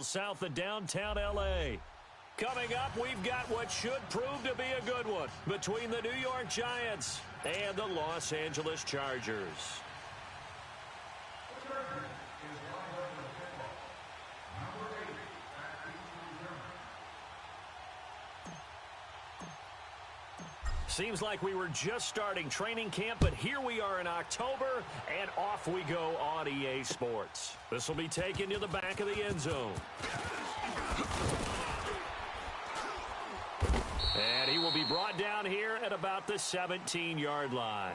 miles south of downtown L.A. Coming up, we've got what should prove to be a good one between the New York Giants and the Los Angeles Chargers. Seems like we were just starting training camp, but here we are in October, and off we go on EA Sports. This will be taken to the back of the end zone. And he will be brought down here at about the 17-yard line.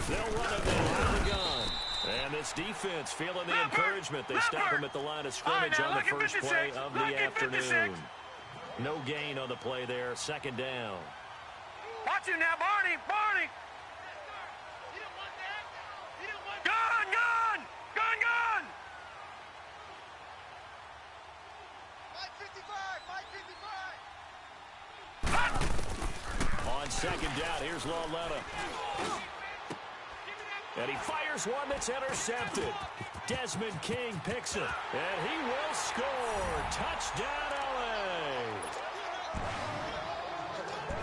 They'll run it behind the gun. And this defense feeling the encouragement. They stop him at the line of scrimmage on the first play of the afternoon. No gain on the play there. Second down. Watch him now, Barney. Barney. Gun, gun. Gun, gun. Mike 55. On second down, here's Lawletta. And he fires one that's intercepted. Desmond King picks it. And he will score. Touchdown, L.A.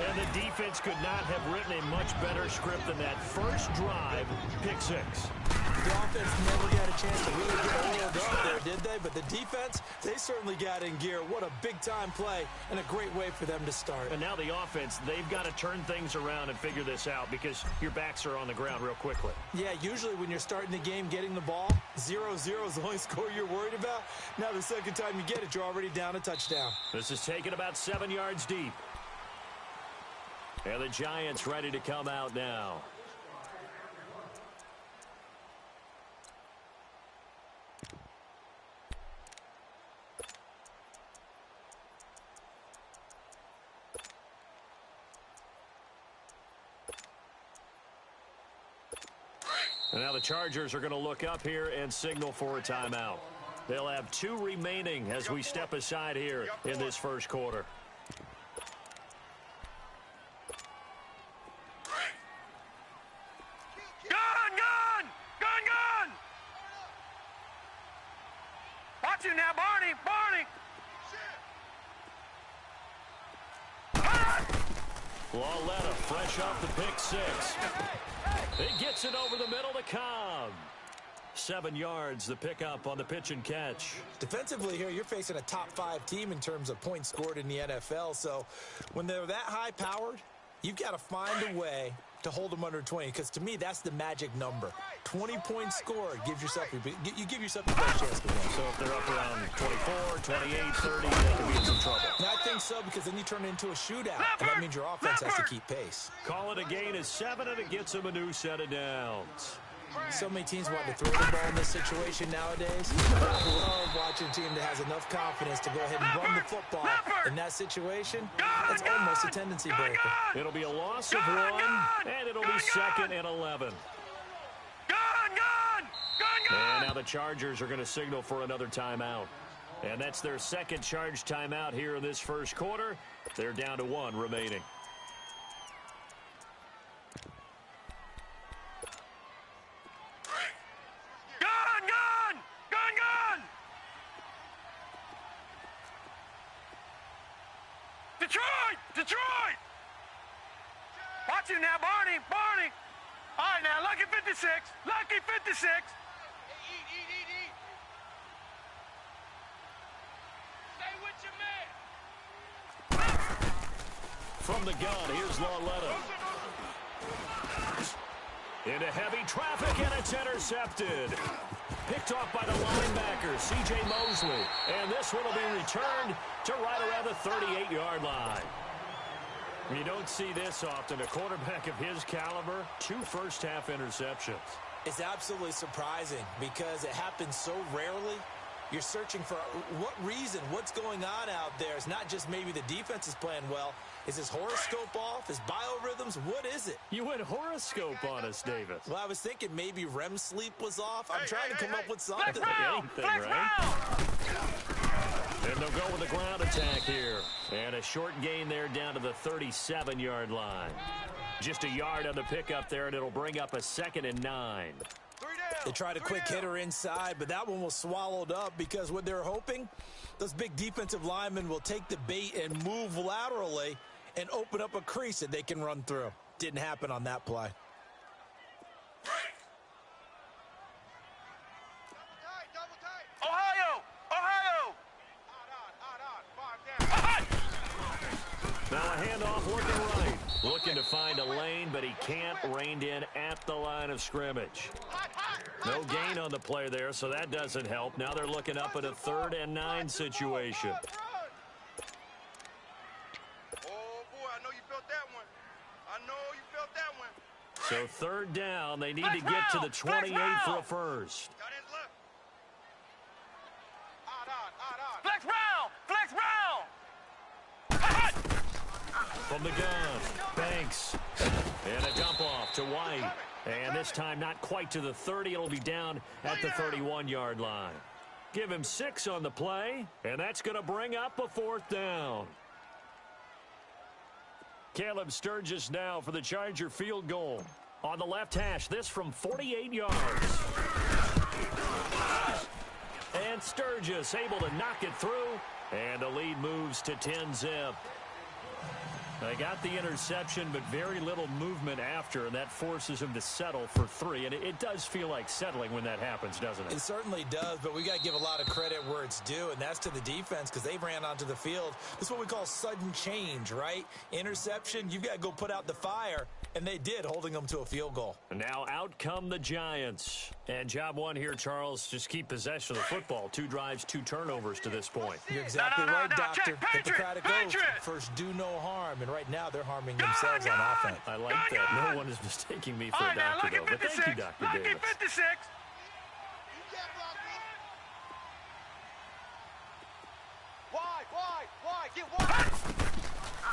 And the defense could not have written a much better script than that first drive, pick six. The offense never got a chance to really get oiled up there, did they? But the defense, they certainly got in gear. What a big-time play and a great way for them to start. And now the offense, they've got to turn things around and figure this out because your backs are on the ground real quickly. Yeah, usually when you're starting the game getting the ball, 0-0 is the only score you're worried about. Now the second time you get it, you're already down a touchdown. This is taken about 7 yards deep. And the Giants ready to come out now. And now the Chargers are going to look up here and signal for a timeout. They'll have 2 remaining as we step aside here in this first quarter. Gun, gun. Gun, gun. Watch him now, Barney. Barney. Lawletta fresh off the pick six. He gets it over the middle to Cobb. 7 yards, the pickup on the pitch and catch. Defensively here, you're facing a top-5 team in terms of points scored in the NFL. So when they're that high-powered, you've got to find a way to hold them under 20. Because to me, that's the magic number. 20 points scored gives yourself you give yourself the best chance to win. So if they're up around 24, 28, 30, they can be in some trouble. And I think so, because then you turn it into a shootout. And that means your offense has to keep pace. Call it a gain of 7, and it gets them a new set of downs. So many teams want to throw the ball in this situation nowadays. But I love watching a team that has enough confidence to go ahead and run the football in that situation. That's almost a tendency breaker. It'll be a loss of 1, and it'll be 2nd and 11. And now the Chargers are going to signal for another timeout. And that's their second charge timeout here in this first quarter. They're down to 1 remaining. Detroit! Watch him now, Barney. All right, now, lucky 56. Lucky 56. Hey, eat. Stay with your man. From the gun, here's Lawletta. Into heavy traffic, and it's intercepted. Picked off by the linebacker, C.J. Mosley. And this one will be returned to right around the 38-yard line. You don't see this often. A quarterback of his caliber, 2 first-half interceptions. It's absolutely surprising because it happens so rarely. You're searching for what reason, what's going on out there. It's not just maybe the defense is playing well. Is his horoscope off? His biorhythms? What is it? You went horoscope on us, Davis. Well, I was thinking maybe REM sleep was off. I'm trying to come up with something. Anything, right? And they'll go with the ground attack here. And a short gain there down to the 37-yard line. Just a yard on the pickup there, and it'll bring up a 2nd and 9. They tried a quick hitter inside, but that one was swallowed up because what they're hoping, those big defensive linemen will take the bait and move laterally and open up a crease that they can run through. Didn't happen on that play. Ohio! Now a handoff looking right. Looking to find a lane, but he can't. Reined in at the line of scrimmage. No gain on the play there, so that doesn't help. Now they're looking up at a 3rd and 9 situation. Oh, boy, I know you felt that one. So 3rd down, they need to get to the 28 for a first. Flex round! From the gun, Banks. And a dump off to White. And this time not quite to the 30. It'll be down at the 31-yard line. Give him 6 on the play, and that's going to bring up a 4th down. Caleb Sturgis now for the Charger field goal. On the left hash, this from 48 yards. And Sturgis able to knock it through, and the lead moves to 10-zip. They got the interception, but very little movement after, and that forces him to settle for 3. And it does feel like settling when that happens, doesn't it? It certainly does, but we got to give a lot of credit where it's due, and that's to the defense because they ran onto the field. This is what we call sudden change, right? Interception, you've got to go put out the fire, and they did, holding them to a field goal. And now out come the Giants. And job one here, Charles, just keep possession of the football. 2 drives, 2 turnovers to this point. You're exactly right, Doctor. Hippocratic oath. Patriot. First, do no harm, and right now they're harming themselves on offense. I like that. No one is mistaking me for a doctor, though. But thank you, Dr. Davis. 56. Why? Get wide.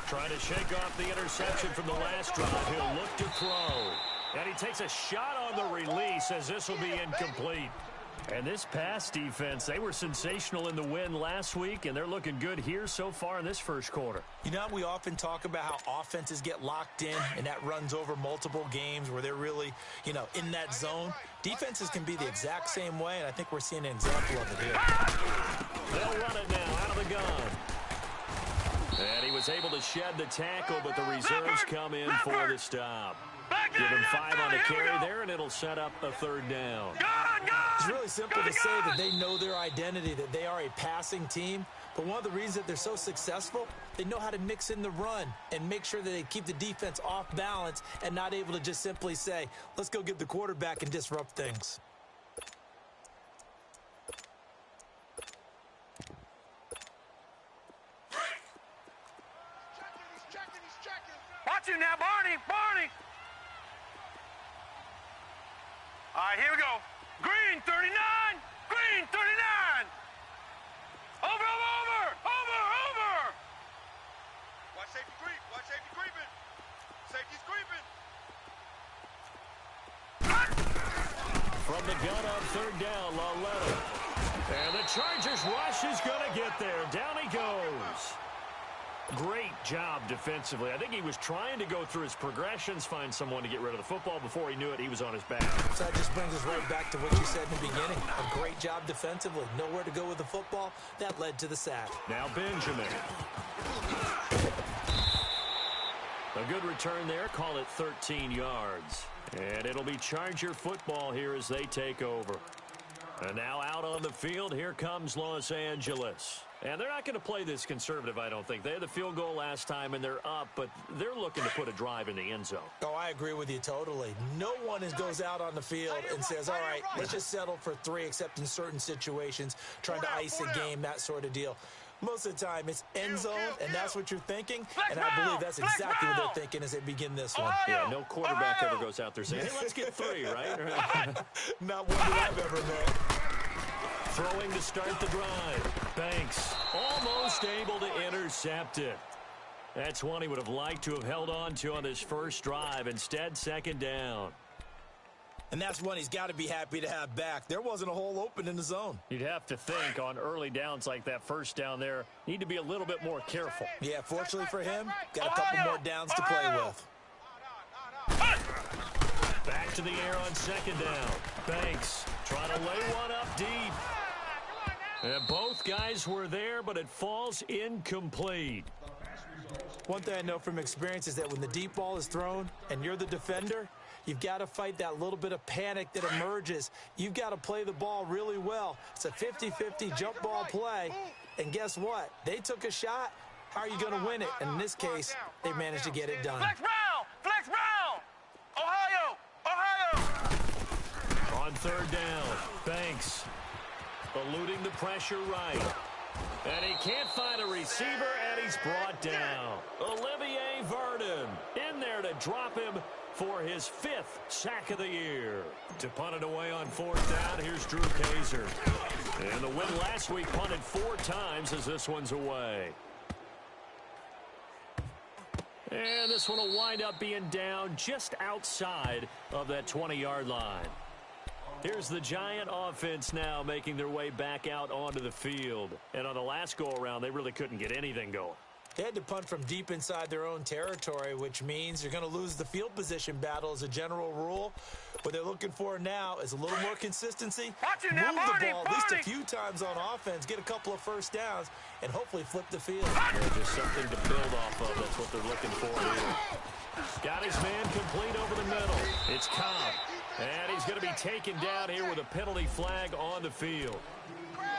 Trying to shake off the interception from the last drive. He'll look to throw. And he takes a shot on the release as this will be incomplete. And this pass defense, they were sensational in the win last week, and they're looking good here so far in this first quarter. You know, we often talk about how offenses get locked in, and that runs over multiple games where they're really, in that zone. Defenses can be the exact same way, and I think we're seeing an example of it here. They'll run it now out of the gun. And he was able to shed the tackle, but the reserves come in for the stop. Give him 5 on the carry there, and it'll set up a 3rd down. It's really simple to say that they know their identity, that they are a passing team. But one of the reasons that they're so successful, they know how to mix in the run and make sure that they keep the defense off balance and not able to just simply say, let's go get the quarterback and disrupt things. Watch him now, Barney. All right, here we go. Green 39. Over. Watch safety creeping. Safety's creeping. From the gun on 3rd down, Laletta. And the Chargers rush is going to get there. Down he goes. Great job defensively. I think he was trying to go through his progressions, find someone to get rid of the football. Before he knew it, he was on his back. So that just brings us right back to what you said in the beginning. A great job defensively. Nowhere to go with the football. That led to the sack. Now Benjamin. A good return there. Call it 13 yards. And it'll be Charger football here as they take over. And now out on the field, here comes Los Angeles. And they're not going to play this conservative, I don't think. They had the field goal last time, and they're up, but they're looking to put a drive in the end zone. Oh, I agree with you totally. No one goes out on the field and says, all right, let's just settle for 3, except in certain situations, trying to ice a game, that sort of deal. Most of the time, it's end zone, and that's what you're thinking, and I believe that's exactly what they're thinking as they begin this one. Yeah, no quarterback ever goes out there saying, hey, let's get 3, right? Not one that I've ever met. Throwing to start the drive. Banks almost able to intercept it. That's one he would have liked to have held on to on this first drive. Instead, second down. And that's one he's got to be happy to have back. There wasn't a hole open in the zone. You'd have to think on early downs like that first down there, need to be a little bit more careful. Yeah, fortunately for him, got a couple more downs to play with. Back to the air on second down. Banks trying to lay one up deep. And both guys were there, but it falls incomplete. One thing I know from experience is that when the deep ball is thrown and you're the defender, you've got to fight that little bit of panic that emerges. You've got to play the ball really well. It's a 50-50 jump ball play. And guess what? They took a shot. How are you going to win it? And in this case, they managed to get it done. Flex round! Flex round! Ohio! Ohio! On third down, Banks eluding the pressure right. And he can't find a receiver, and he's brought down. Olivier Vernon in there to drop him for his 5th sack of the year. To punt it away on fourth down, here's Drew Kaiser. And the win last week punted 4 times as this one's away. And this one will wind up being down just outside of that 20-yard line. Here's the Giant offense now making their way back out onto the field. And on the last go-around, they really couldn't get anything going. They had to punt from deep inside their own territory, which means you're going to lose the field position battle as a general rule. What they're looking for now is a little more consistency. Move the ball at least a few times on offense, get a couple of first downs, and hopefully flip the field. Yeah, just something to build off of. That's what they're looking for here. Got his man complete over the middle. It's Cobb. And he's going to be taken down here with a penalty flag on the field.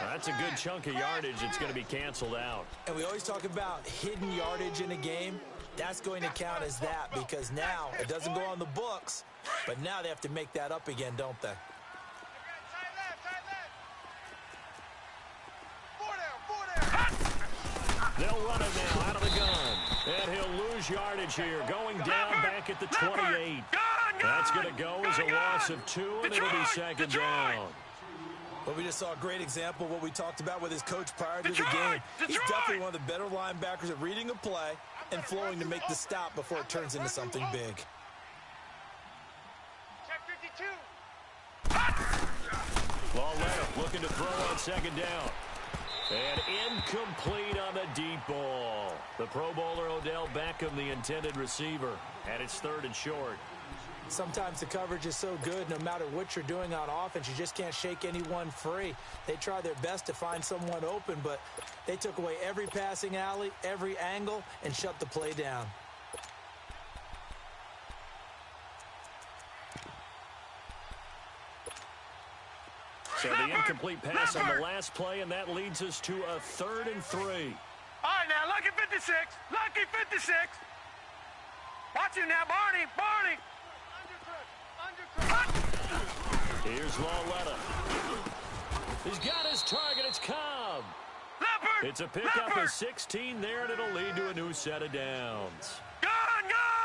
That's a good chunk of yardage. It's going to be canceled out. And we always talk about hidden yardage in a game. That's going to count as that because now it doesn't go on the books, but now they have to make that up again, don't they? They'll run it now out of the gun. And he'll lose yardage here, going down back at the 28. That's going to go as a loss of 2, and it'll be second down. Well, we just saw a great example of what we talked about with his coach prior to the game. He's definitely one of the better linebackers at reading a play and flowing to make the stop before it turns into something big. Lauletta looking to throw on second down. And incomplete on the deep ball. The Pro Bowler Odell Beckham, the intended receiver, and it's 3rd and short. Sometimes the coverage is so good, no matter what you're doing on offense, you just can't shake anyone free. They try their best to find someone open, but they took away every passing alley, every angle, and shut the play down. So the incomplete pass on the last play, and that leads us to a 3rd and 3. All right, now, lucky 56. Lucky 56. Watch him now, Barney. Barney. Here's Lauletta. He's got his target. It's Cobb. Leopard. It's a pickup of 16 there, and it'll lead to a new set of downs.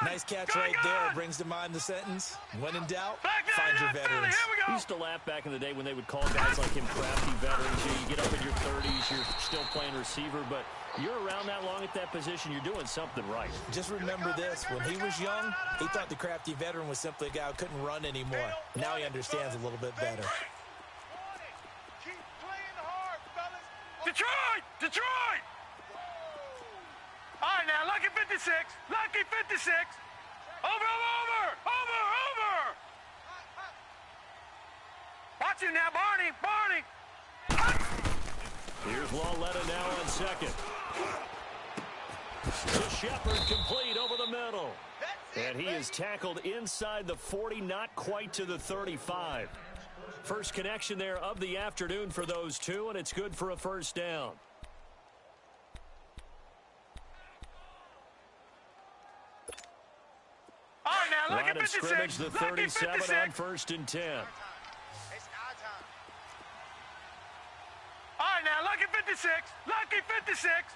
Nice catch right there. Brings to mind the sentence, when in doubt, find your veterans. We used to laugh back in the day when they would call guys like him crafty veterans. You get up in your 30s, you're still playing receiver, but you're around that long at that position, you're doing something right. Just remember this, when he was young, he thought the crafty veteran was simply a guy who couldn't run anymore. Now he understands a little bit better. Detroit! Detroit! All right, now, lucky 56. Lucky 56. Over. Watch him now, Barney. Barney. Here's Lauletta now on second. To Shepard, complete over the middle. And he is tackled inside the 40, not quite to the 35. First connection there of the afternoon for those two, and it's good for a first down. Line of scrimmage, the 37 on 1st and 10. All right, now, lucky 56. Lucky 56.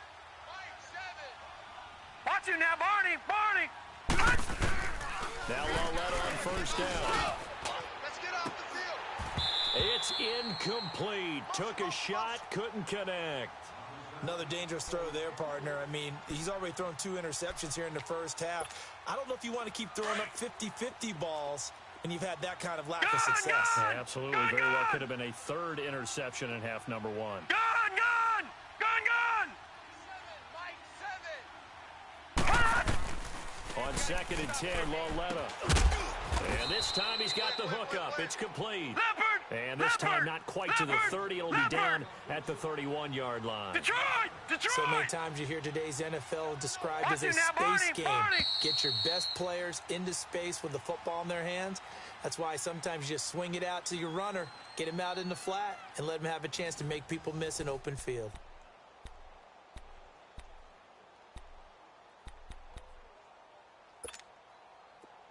Watch him now, Barney. Barney. Now Lauletta on first down. Let's get off the field. It's Incomplete. Took a shot, couldn't connect. Another dangerous throw there, partner. I mean, he's already thrown 2 interceptions here in the first half. I don't know if you want to keep throwing up 50-50 balls when you've had that kind of lack of success. Yeah, absolutely. Very well could have been a 3rd interception in half number 1. Gone! On 2nd and 10, Lauletta. And this time he's got the hook up. It's complete. And this time not quite to the 30. It'll be down at the 31-yard line. Detroit! So many times you hear today's NFL described as a space game. Get your best players into space with the football in their hands. That's why sometimes you just swing it out to your runner, get him out in the flat, and let him have a chance to make people miss an open field.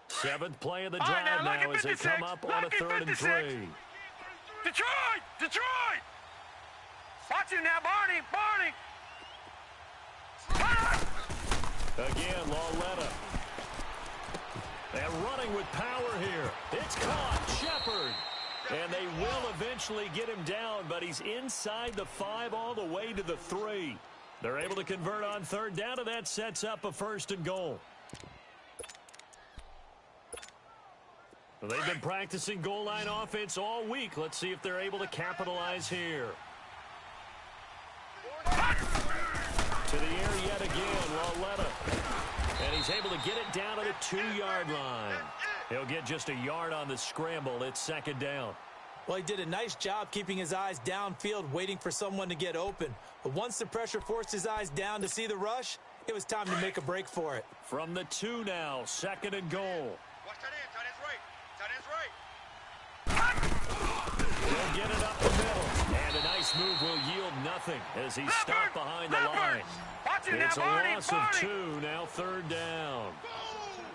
Seventh play of the drive now as they come up on a 3rd and 3. Detroit! Watch him now, Barney! Again, Lauletta. And running with power here. It's caught. Shepard. And they will eventually get him down, but he's inside the 5 all the way to the 3. They're able to convert on 3rd down, and that sets up a 1st and goal. They've been practicing goal line offense all week. Let's see if they're able to capitalize here. To the air yet again, Lauletta. And he's able to get it down to the 2-yard line. He'll get just a yard on the scramble. It's 2nd down. Well, he did a nice job keeping his eyes downfield, waiting for someone to get open. But once the pressure forced his eyes down to see the rush, it was time to make a break for it. From the 2 now, 2nd and goal. He'll get it up the middle. And a nice move will yield nothing as he's stopped behind the line. It's a loss of 2, now 3rd down.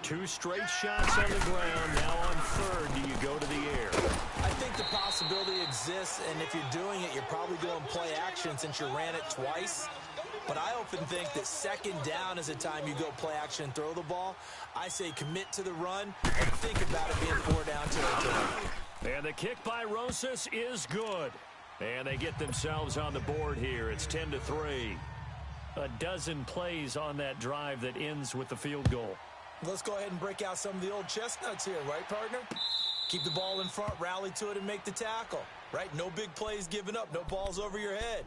2 straight shots on the ground. Now on 3rd, do you go to the air? I think the possibility exists, and if you're doing it, you're probably going play action since you ran it twice. But I often think that 2nd down is a time you go play action and throw the ball. I say commit to the run and think about it being 4 down territory. And the kick by Rosas is good. And they get themselves on the board here. It's 10-3. A dozen plays on that drive that ends with the field goal. Let's go ahead and break out some of the old chestnuts here, right, partner? Keep the ball in front, rally to it, and make the tackle, right? No big plays given up, no balls over your head.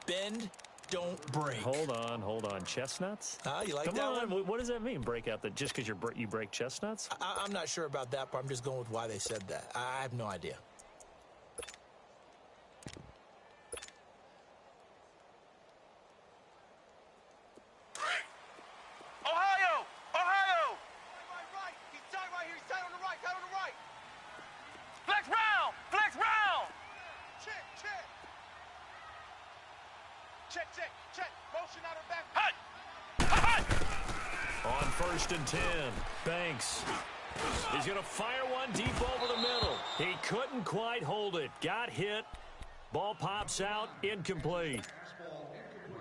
Bend, don't break. Hold on. Chestnuts? You like Come that on. one? What does that mean, break out? Just because you break chestnuts? I'm not sure about that, but I'm just going with why they said that. I have no idea. Ohio! He's tight right here. He's tight on the right. Flex round! Check. Motion out of back. On 1st and 10, Banks. He's going to fire one deep over the middle. He couldn't quite hold it. Got hit. Ball pops out. Incomplete.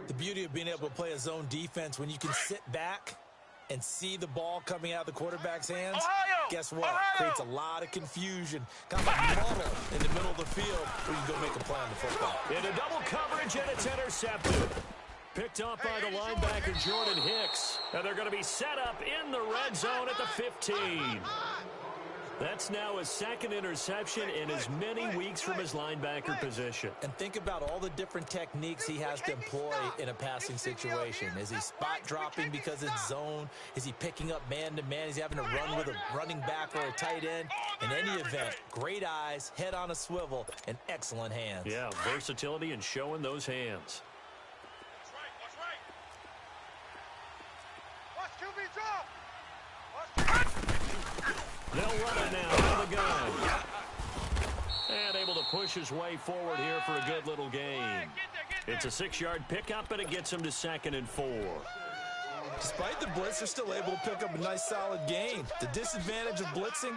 The beauty of being able to play a zone defense when you can sit back and see the ball coming out of the quarterback's hands, guess what? Creates a lot of confusion. Kind of a muddle in the middle of the field where you go make a play on the football. Into double coverage, and it's intercepted. Picked off by the linebacker, Jordan Hicks. And they're going to be set up in the red zone at the 15. That's now his 2nd interception in as many weeks from his linebacker position. And think about all the different techniques he has to employ in a passing situation. Is he spot dropping because it's zone? Is he picking up man-to-man? Is he having to run with a running back or a tight end? In any event, great eyes, head on a swivel, and excellent hands. Yeah, versatility and showing those hands. They'll run it now out of the gun. And able to push his way forward here for a good little gain. It's a 6-yard pickup, and it gets him to 2nd and 4. Despite the blitz, they're still able to pick up a nice solid gain. The disadvantage of blitzing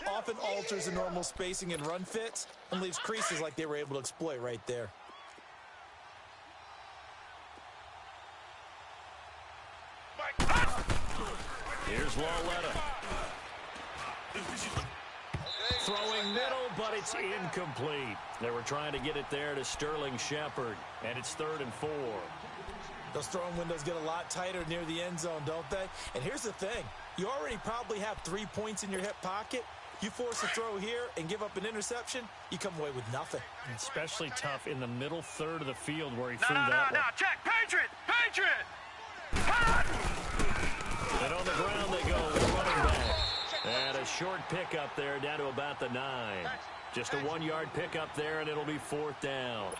often alters the normal spacing and run fits and leaves creases like they were able to exploit right there. Here's Lauletta. Throwing middle, but it's incomplete. They were trying to get it there to Sterling Shepard, and it's 3rd and 4. Those throwing windows get a lot tighter near the end zone, don't they? And here's the thing. You already probably have 3 points in your hip pocket. You force a throw here and give up an interception, you come away with nothing. Especially tough in the middle third of the field where he threw that one. No, check. Patriot! And on the ground they go, running back. And a short pickup there down to about the 9. Just a 1-yard pickup there, and it'll be 4th down.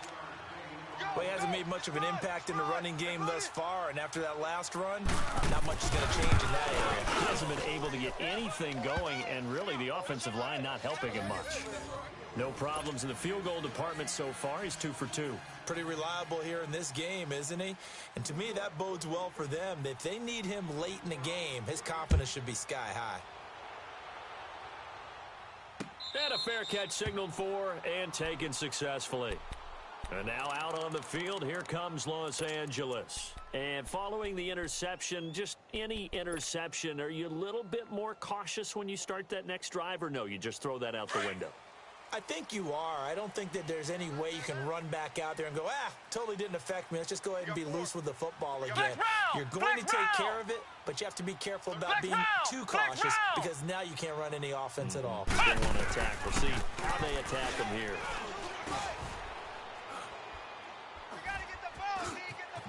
Well, he hasn't made much of an impact in the running game thus far, and after that last run, not much is going to change in that area. He hasn't been able to get anything going, and really the offensive line not helping him much. No problems in the field goal department so far. He's 2 for 2. Pretty reliable here in this game, isn't he? And to me, that bodes well for them. If they need him late in the game, his confidence should be sky high. And a fair catch signaled for and taken successfully. And now out on the field, here comes Los Angeles. And following the interception, just any interception, are you a little bit more cautious when you start that next drive, or no, you just throw that out the window? I think you are. I don't think that there's any way you can run back out there and go, totally didn't affect me. Let's just go ahead and be loose with the football again. You're going to take care of it, but you have to be careful about being too cautious because now you can't run any offense at all. They want to attack. We'll see how they attack him here.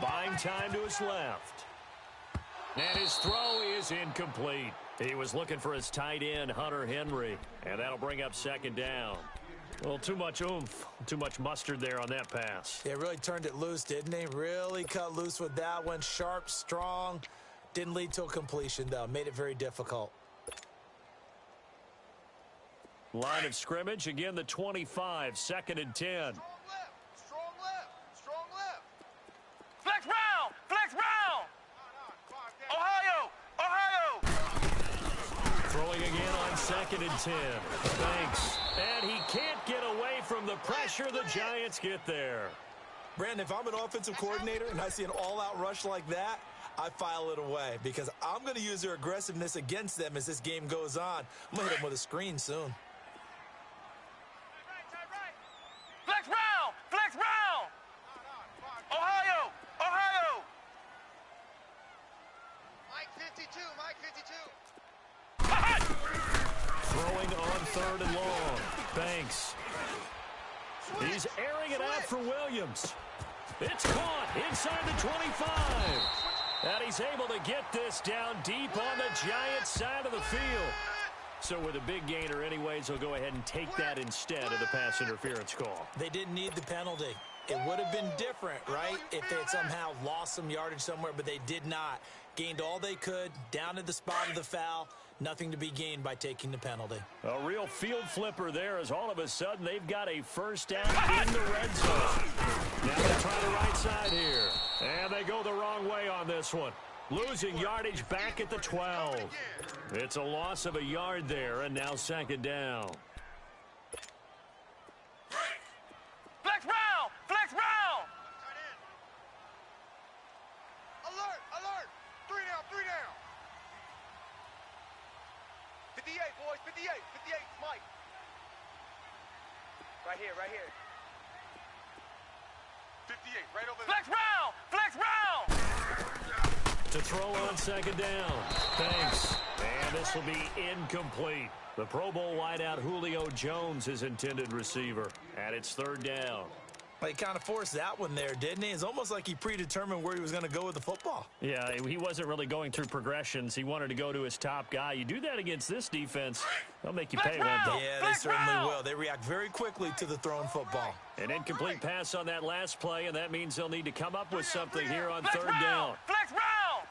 Buying time to his left. And his throw is incomplete. He was looking for his tight end, Hunter Henry. And that'll bring up 2nd down. Well, too much oomph, too much mustard there on that pass. They really turned it loose, didn't he? Really cut loose with that one. Sharp, strong. Didn't lead to a completion, though. Made it very difficult. Line of scrimmage, again the 25, 2nd and 10. Flex round! Ohio! Throwing again on 2nd and 10. Thanks. And he can't get away from the pressure. The Giants get there. Brandon, if I'm an offensive coordinator and I see an all-out rush like that, I file it away because I'm going to use their aggressiveness against them as this game goes on. I'm going to hit them with a screen soon. Flex round! Ohio! Mike 52. Throwing on 3rd and long. Banks. He's airing it out for Williams. It's caught inside the 25. And he's able to get this down deep on the Giants' side of the field. So with a big gainer anyways, he'll go ahead and take that instead of the pass interference call. They didn't need the penalty. It would have been different, right, if they had somehow lost some yardage somewhere, but they did not. Gained all they could, down at the spot of the foul. Nothing to be gained by taking the penalty. A real field flipper there as all of a sudden they've got a 1st down in the red zone. Now they try the right side here. And they go the wrong way on this one. Losing yardage back at the 12. It's a loss of a yard there, and now 2nd down. Flex round! Alert! 3 down. 58, boys, 58, Mike. Right here. 58, right over there. Flex round! To throw on 2nd down. Thanks. And this will be incomplete. The Pro Bowl wideout Julio Jones, his intended receiver. And it's 3rd down. Well, he kind of forced that one there, didn't he? It's almost like he predetermined where he was going to go with the football. Yeah, he wasn't really going through progressions. He wanted to go to his top guy. You do that against this defense, they'll make you pay, won't they? Yeah, they certainly will. They react very quickly to the thrown football. An incomplete pass on that last play, and that means they'll need to come up with something here on 3rd down. Flex round!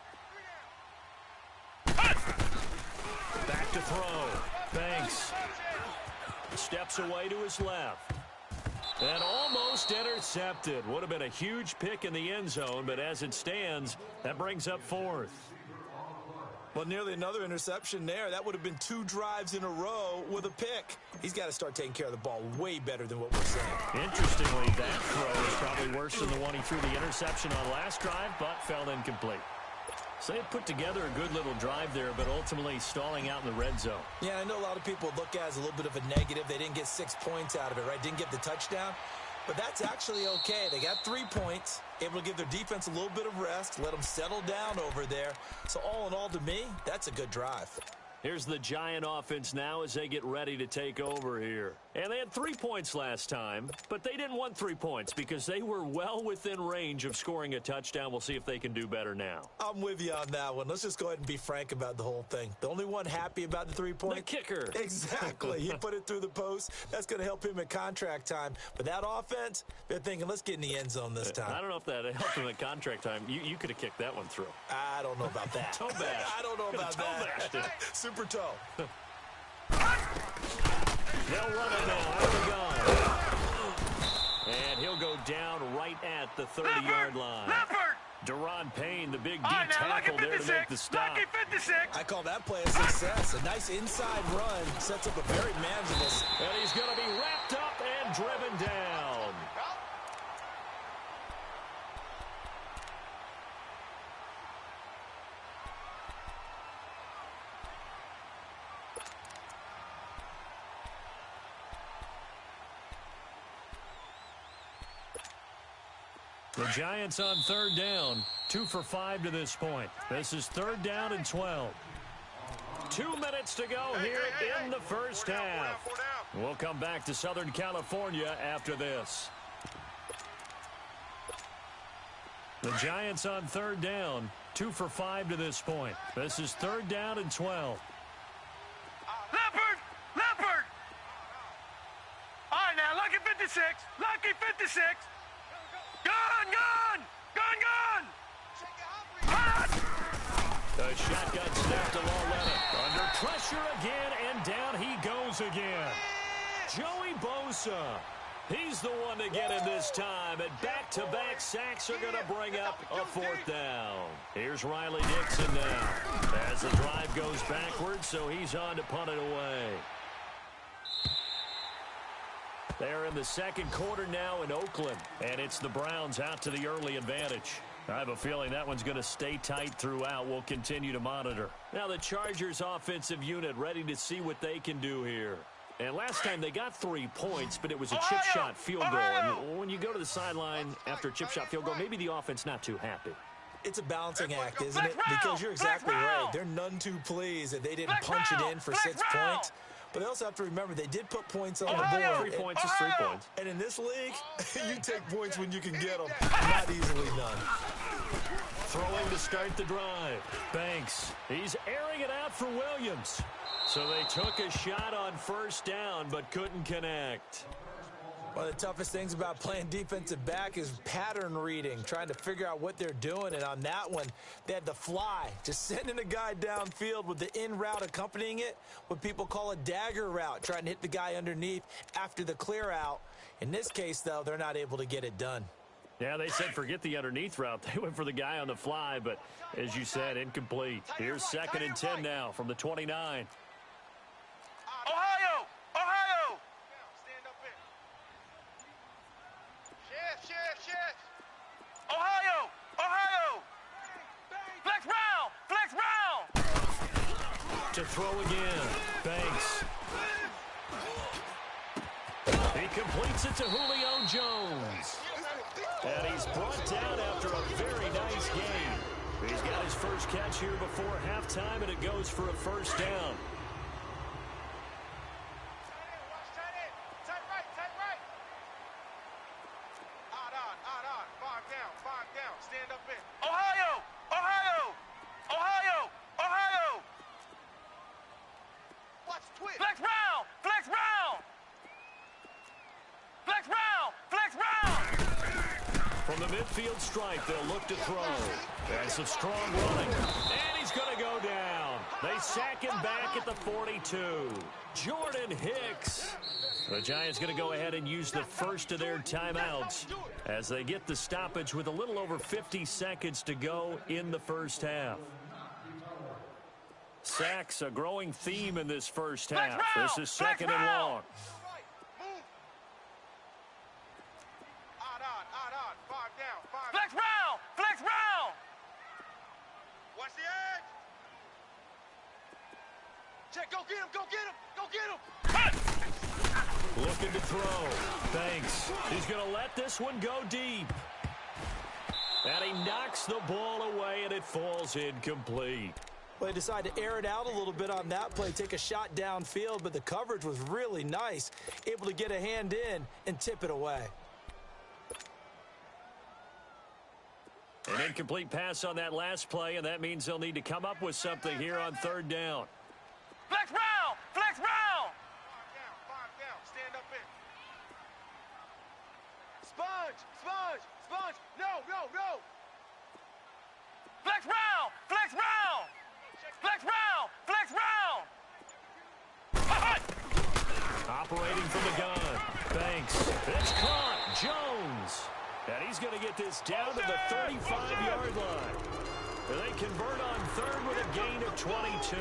Back to throw. Banks steps away to his left. And almost intercepted. Would have been a huge pick in the end zone, but as it stands, that brings up 4th. Well, nearly another interception there. That would have been 2 drives in a row with a pick. He's got to start taking care of the ball way better than what we're saying. Interestingly, that throw is probably worse than the one he threw the interception on last drive, but fell incomplete. So they put together a good little drive there, but ultimately stalling out in the red zone. Yeah, I know a lot of people look at it as a little bit of a negative. They didn't get 6 points out of it, right? Didn't get the touchdown. But that's actually okay. They got 3 points, able to give their defense a little bit of rest, let them settle down over there. So all in all, to me, that's a good drive. Here's the Giant offense now as they get ready to take over here. And they had 3 points last time, but they didn't want 3 points because they were well within range of scoring a touchdown. We'll see if they can do better now. I'm with you on that one. Let's just go ahead and be frank about the whole thing. The only one happy about the 3 points? The kicker. Exactly. He put it through the post. That's going to help him at contract time. But that offense, they're thinking, let's get in the end zone this time. I don't know if that helped him at contract time. You could have kicked that one through. I don't know about that. Toe bash. I don't know about that. Toe Super toe. They'll run it now. Here we go. And he'll go down right at the 30-yard line. Deron Payne, the big D tackle there to make the stop. I call that play a success. A nice inside run sets up a very manageable. And he's going to be wrapped up and driven down. The Giants on 3rd down, 2 for 5 to this point. This is 3rd down and 12. 2 minutes to go here in the first half. We'll come back to Southern California after this. The Giants on 3rd down, 2 for 5 to this point. This is 3rd down and 12. Leopard! All right, now, lucky 56. Lucky 56. Gun! The shotgun snapped along Leonard. Under pressure again, and down he goes again. Joey Bosa. He's the one to get him this time, and back-to-back sacks are going to bring up a 4th down. Here's Riley Dixon now as the drive goes backwards, so he's on to punt it away. They're in the 2nd quarter now in Oakland, and it's the Browns out to the early advantage. I have a feeling that one's going to stay tight throughout. We'll continue to monitor. Now the Chargers offensive unit ready to see what they can do here. And last time they got 3 points, but it was a chip shot field goal. And when you go to the sideline after a chip shot field goal, maybe the offense not too happy. It's a balancing act, isn't it? Because you're exactly right. They're none too pleased that they didn't punch it in for 6 points. But they also have to remember they did put points on the board. 3 points is 3 points. And in this league, you take points when you can get them. Not easily done. Throwing to start the drive. Banks. He's airing it out for Williams. So they took a shot on 1st down, but couldn't connect. One of the toughest things about playing defensive back is pattern reading, trying to figure out what they're doing. And on that one, they had the fly, just sending a guy downfield with the in route accompanying it, what people call a dagger route, trying to hit the guy underneath after the clear out. In this case, though, they're not able to get it done. Yeah, they said forget the underneath route. They went for the guy on the fly, but as you said, incomplete. Here's 2nd and 10 now from the 29. Ohio! Shift. Ohio! Flex round! To throw again. Banks. He completes it to Julio Jones. And he's brought down after a very nice game. He's got his first catch here before halftime, and it goes for a 1st down. Tight right. Odd. 5 down. Stand up in. Ohio! Watch twist. Flex round! From the midfield stripe, they'll look to throw. That's some strong running. And he's going to go down. They sack him back at the 42. Jordan Hicks. The Giants going to go ahead and use the first of their timeouts as they get the stoppage with a little over 50 seconds to go in the first half. Sacks, a growing theme in this first half. This is 2nd and long. Flex round! Watch Check, go get him, go get him, go get him. Looking to throw. Banks. He's going to let this one go deep. And he knocks the ball away, and it falls incomplete. Well, they decided to air it out a little bit on that play, take a shot downfield, but the coverage was really nice. Able to get a hand in and tip it away. An incomplete pass on that last play, and that means they'll need to come up with something here on third down. Flex round! Flex round! 5 down, stand up in. Sponge, sponge, sponge. No, no, no. Flex round! Flex round! Flex round! Flex round! Operating from the gun. Banks. It's caught. Jones. And he's going to get this down to the 35-yard line. And they convert on third with a gain of 22.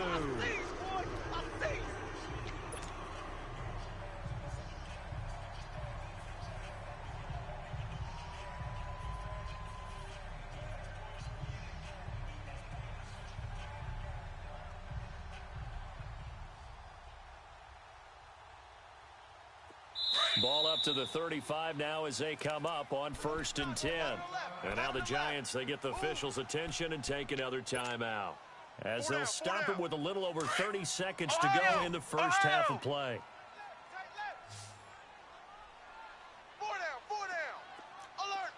Ball up to the 35 now as they come up on 1st and 10. And now the Giants, they get the officials' attention and take another timeout. As they'll stop it with a little over 30 seconds to go in the first half of play. 4 down. Alert.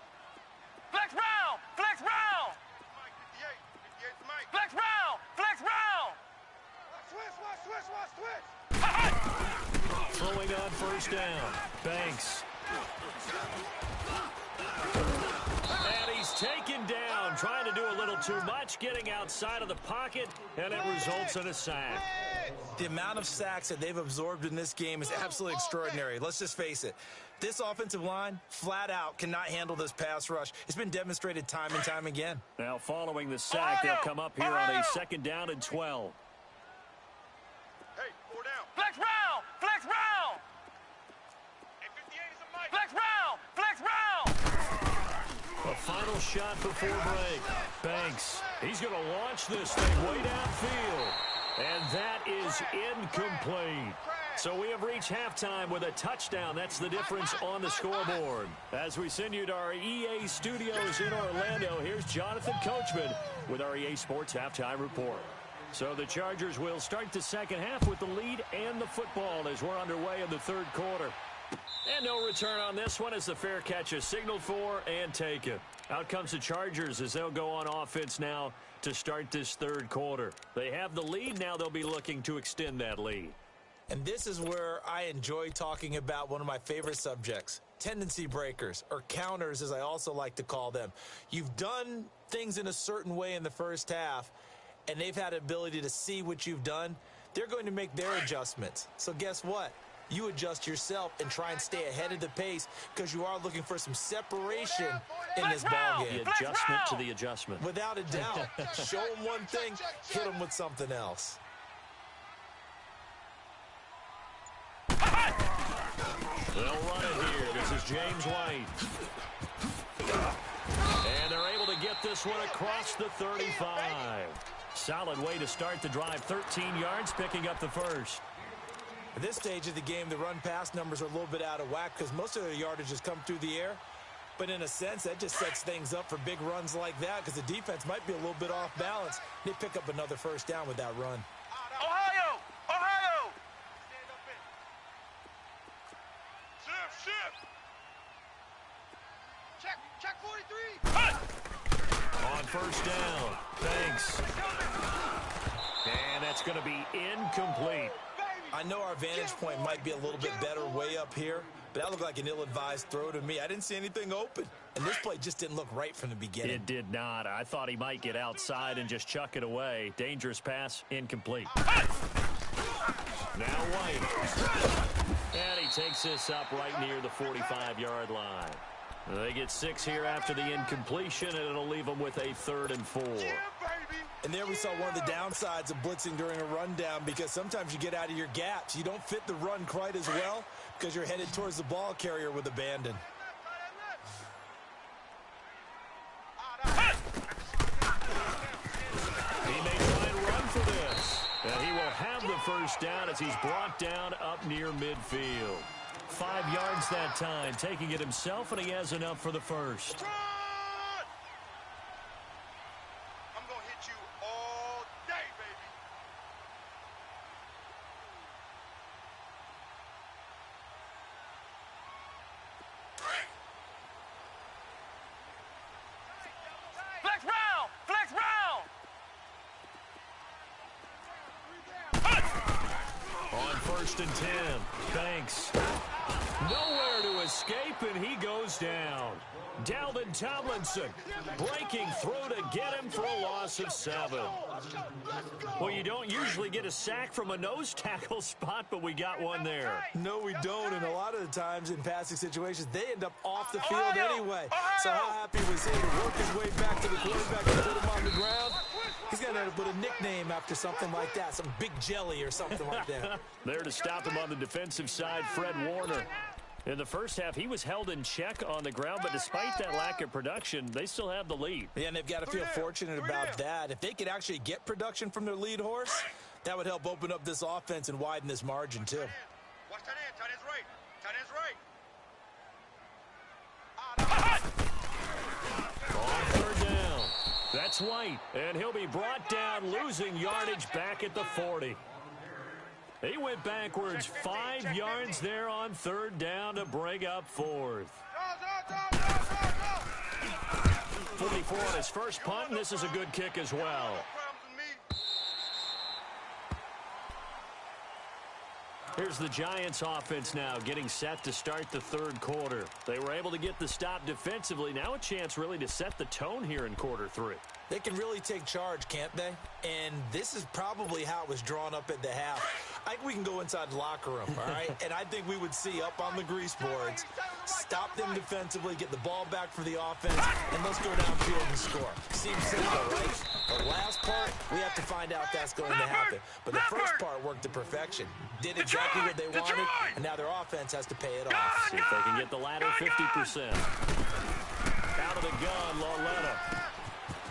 Flex round! Flex round! Mike, 58 to Mike. Flex round! Flex round! Switch. Throwing on 1st down. Banks. And he's taken down, trying to do a little too much, getting outside of the pocket, and it results in a sack. The amount of sacks that they've absorbed in this game is absolutely extraordinary. Let's just face it. This offensive line, flat out, cannot handle this pass rush. It's been demonstrated time and time again. Now, following the sack, they'll come up here on a 2nd down and 12. Hey, 4 down. Flex round! Flex round! Hey, 58 is a Mike. Flex round! Flex round! A final shot before break. Banks. He's going to launch this thing way downfield. And that is incomplete. So we have reached halftime with a touchdown. That's the difference on the scoreboard. As we send you to our EA studios in Orlando, here's Jonathan Coachman with our EA Sports Halftime Report. So the Chargers will start the second half with the lead and the football as we're underway in the third quarter. And no return on this one as the fair catch is signaled for and taken. Out comes the Chargers as they'll go on offense now to start this third quarter. They have the lead. Now they'll be looking to extend that lead. And this is where I enjoy talking about one of my favorite subjects, tendency breakers, or counters as I also like to call them. You've done things in a certain way in the first half, and they've had the ability to see what you've done. They're going to make their adjustments. So guess what? You adjust yourself and try and stay ahead of the pace because you are looking for some separation in this ballgame. The adjustment to the adjustment. Without a doubt. Show them one thing, hit them with something else. They'll run it here. This is James White. And they're able to get this one across the 35. Solid way to start the drive. 13 yards, picking up the first. At this stage of the game, the run-pass numbers are a little bit out of whack because most of their yardage has come through the air. But in a sense, that just sets things up for big runs like that because the defense might be a little bit off balance. They pick up another first down with that run. Ohio! Ohio! Stand up in. Shift. Check 43. On first down, Banks. And that's going to be incomplete. I know our vantage point might be a little bit better way up here, but that looked like an ill-advised throw to me. I didn't see anything open, and this play just didn't look right from the beginning. It did not. I thought he might get outside and just chuck it away. Dangerous pass, incomplete. Now White. And he takes this up right near the 45-yard line. They get 6 here after the incompletion, and it'll leave them with a 3rd and 4. And there we saw one of the downsides of blitzing during a rundown because sometimes you get out of your gaps. You don't fit the run quite as well because you're headed towards the ball carrier with abandon. He may try and run for this. And he will have the first down as he's brought down up near midfield. 5 yards that time, taking it himself, and he has enough for the first. Run! I'm going to hit you all day, baby. Flex round! Flex round! On 1st and 10, Banks. Nowhere to escape, and he goes down. Dalvin Tomlinson breaking through to get him for a loss of 7. Well, you don't usually get a sack from a nose tackle spot, but we got one there. No, we don't, and a lot of the times in passing situations, they end up off the field anyway. So how happy was he to work his way back to the quarterback and put him on the ground? He's going to end up with a nickname after something like that, some Big Jelly or something like that. There to stop him on the defensive side, Fred Warner. In the first half, he was held in check on the ground, but despite that lack of production, they still have the lead. Yeah, and they've got to feel fortunate about that. If they could actually get production from their lead horse, that would help open up this offense and widen this margin, too. Watch tight end. Tight end's right. Tight end's right. On 3rd down, that's White, and he'll be brought down, losing yardage back at the 40. He went backwards 5 yards there on 3rd down to bring up 4th. 44 on his first punt, and this is a good kick as well. Here's the Giants offense now getting set to start the 3rd quarter. They were able to get the stop defensively. Now a chance really to set the tone here in quarter 3. They can really take charge, can't they? And this is probably how it was drawn up at the half. I think we can go inside the locker room, all right? And I think we would see up on the grease boards, stop them defensively, get the ball back for the offense, and let's go downfield and score. Seems simple, right? The last part, we have to find out if that's going to happen. But the first part worked to perfection. Did exactly what they wanted, and now their offense has to pay it off. See if they can get the latter 50%. Out of the gun, Lauletta.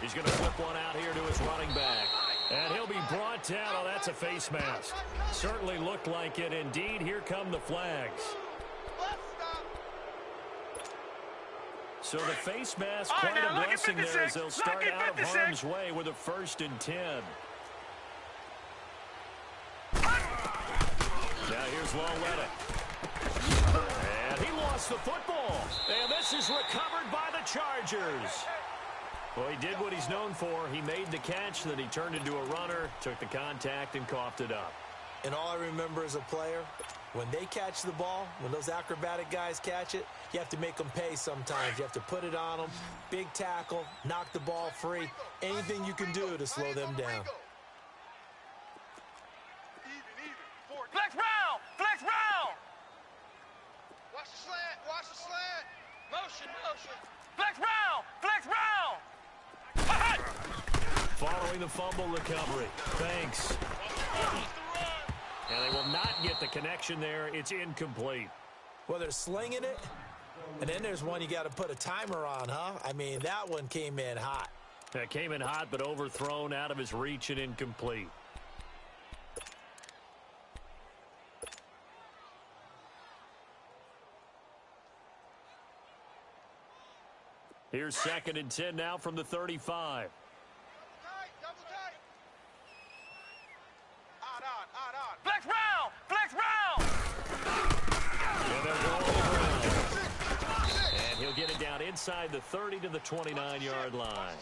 He's going to flip one out here to his running back. And he'll be brought down. Oh, that's a face mask. Certainly looked like it. Indeed, here come the flags. So the face mask, quite a blessing there as they'll start out of harm's way with a 1st and 10. Now here's Lauletta. And he lost the football. And this is recovered by the Chargers. Well, he did what he's known for. He made the catch, then he turned into a runner, took the contact, and coughed it up. And all I remember as a player, when they catch the ball, when those acrobatic guys catch it, you have to make them pay sometimes. You have to put it on them, big tackle, knock the ball free, anything you can do to slow them down. Flex round! Flex round! Watch the slant. Watch the slant. Motion. Flex round! Flex round! Following the fumble recovery, Banks. And they will not get the connection there. It's incomplete. Well, they're slinging it, and then there's one you got to put a timer on, huh? I mean, that one came in hot. That came in hot, but overthrown, out of his reach, and incomplete. Here's 2nd and 10 now from the 35. Double tight. Odd. Flex round! Flex round! And they'll go all around. And he'll get it down inside the 30 to the 29-yard line.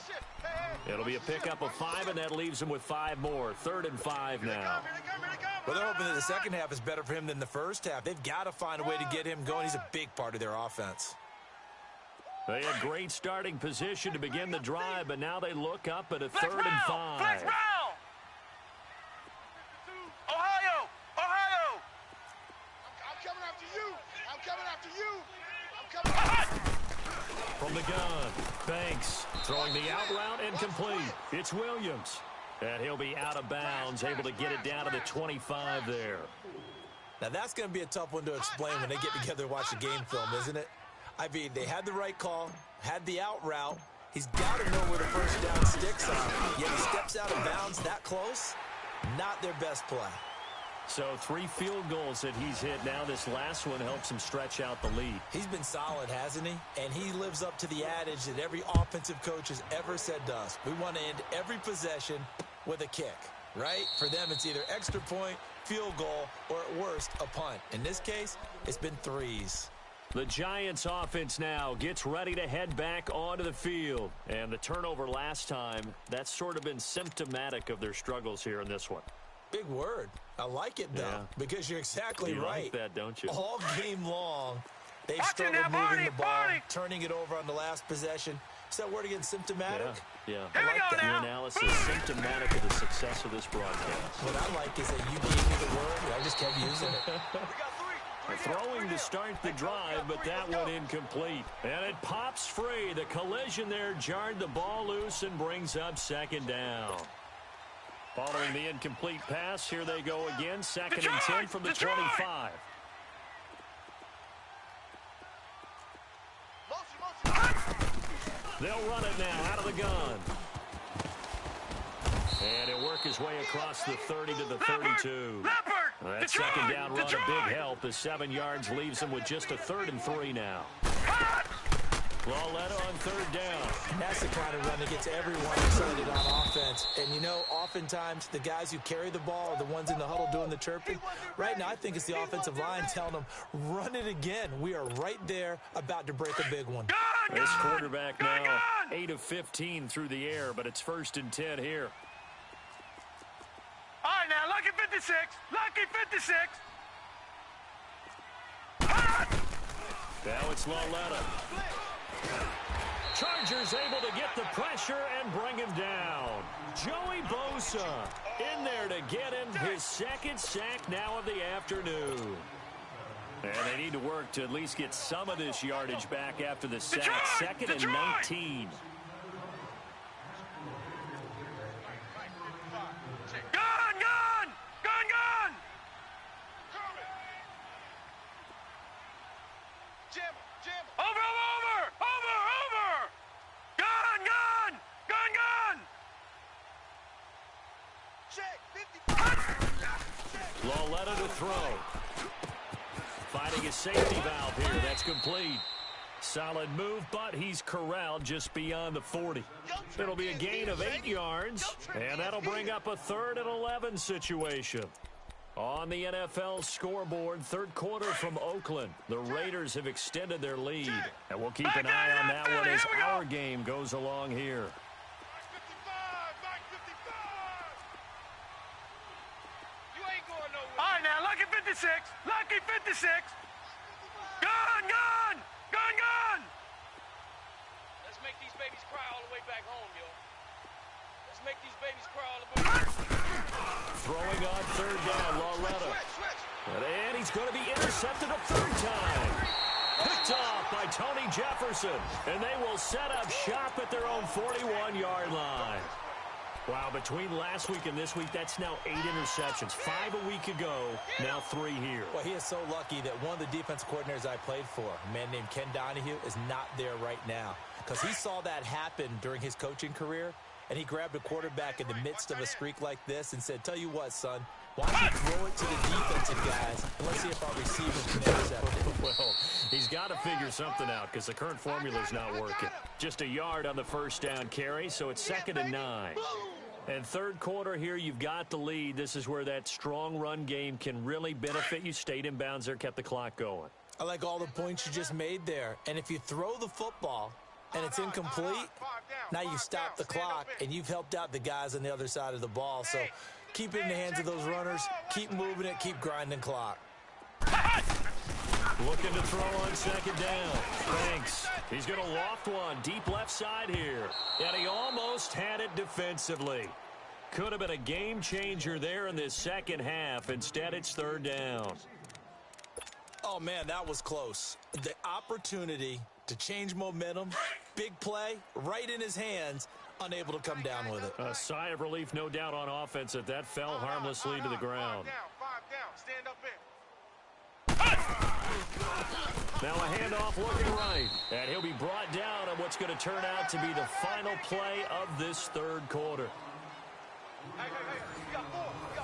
It'll be a pickup of 5, and that leaves him with 5 more. 3rd and 5 now. Well, they're hoping that the second half is better for him than the first half. They've got to find a way to get him going. He's a big part of their offense. They had great starting position to begin the drive, but now they look up at a Flex 3rd and round! 5. Flex round! Ohio! I'm coming after you. From the gun, Banks throwing the out route incomplete. It's Williams. And he'll be out of bounds, able to get it down to the 25 there. Now, that's going to be a tough one to explain when they get together and watch the game film, isn't it? I mean, they had the right call, had the out route. He's got to know where the first down sticks are. Yet he steps out of bounds that close. Not their best play. So 3 field goals that he's hit. Now this last one helps him stretch out the lead. He's been solid, hasn't he? And he lives up to the adage that every offensive coach has ever said to us. We want to end every possession with a kick, right? For them, it's either extra point, field goal, or at worst, a punt. In this case, it's been threes. The Giants offense now gets ready to head back onto the field. And the turnover last time, that's sort of been symptomatic of their struggles here in this one. Big word. I like it, though, because you're exactly you right. Like that, don't you? All game long, they've struggled moving the ball, turning it over on the last possession. Is that word again, symptomatic? Yeah. I like that. Your analysis is symptomatic of the success of this broadcast. What I like is that you gave me the word, and I just kept using it. Throwing to start the drive, but that one incomplete. And it pops free. The collision there jarred the ball loose and brings up second down. Following the incomplete pass, here they go again. Second and 10 from the 25. They'll run it now out of the gun. And he'll work his way across the 30 to the 32. That second down run a big help as 7 yards leaves him with just a 3rd and 3 now. Lauletta on 3rd down. And that's the kind of run that gets everyone excited on offense. And, you know, oftentimes the guys who carry the ball are the ones in the huddle doing the chirping. Right now, I think it's the offensive line telling them, run it again. We are right there about to break a big one. This quarterback now 8 of 15 through the air, but it's 1st and 10 here. All right, now, lucky 56. Lucky 56. Now it's Lauletta. Chargers able to get the pressure and bring him down. Joey Bosa in there to get him his 2nd sack now of the afternoon. And they need to work to at least get some of this yardage back after the sack. 2nd and 19. Lauletta to throw. Finding his safety valve here. That's complete. Solid move, but he's corralled just beyond the 40. It'll be a gain of 8 yards, and that'll bring up a 3rd and 11 situation. On the NFL scoreboard, 3rd quarter from Oakland. The Raiders have extended their lead, and we'll keep an eye on that one as our game goes along here. All right, now, lucky 56. Lucky 56. Gun! Let's make these babies cry all the way back home, yo. Let's make these babies cry all the way back home. Throwing on 3rd down, Lauletta. And he's going to be intercepted a 3rd time. Picked off by Tony Jefferson. And they will set up shop at their own 41-yard line. Wow, between last week and this week, that's now 8 interceptions. 5 a week ago, now 3 here. Well, he is so lucky that one of the defense coordinators I played for, a man named Ken Donahue, is not there right now. Because he saw that happen during his coaching career, and he grabbed a quarterback in the midst of a streak like this and said, tell you what, son, why don't you throw it to the defensive guys, and let's see if our receivers can intercept it. Well, he's got to figure something out because the current formula is not working. Just a yard on the 1st down carry, so it's 2nd and 9. And 3rd quarter here, you've got the lead. This is where that strong run game can really benefit you. Stayed in bounds there, kept the clock going. I like all the points you just made there. And if you throw the football and it's incomplete, now you stop the clock and you've helped out the guys on the other side of the ball. So keep it in the hands of those runners. Keep moving it. Keep grinding clock. Looking to throw on 2nd down. Thanks. He's going to loft one deep left side here. And he almost had it defensively. Could have been a game changer there in this 2nd half. Instead, it's 3rd down. Oh, man, that was close. The opportunity to change momentum, big play, right in his hands, unable to come down with it. A sigh of relief, no doubt, on offense that that fell harmlessly to the ground. 5 down, stand up in. Now a handoff looking right. And he'll be brought down on what's going to turn out to be the final play of this 3rd quarter. Hey, you got 4.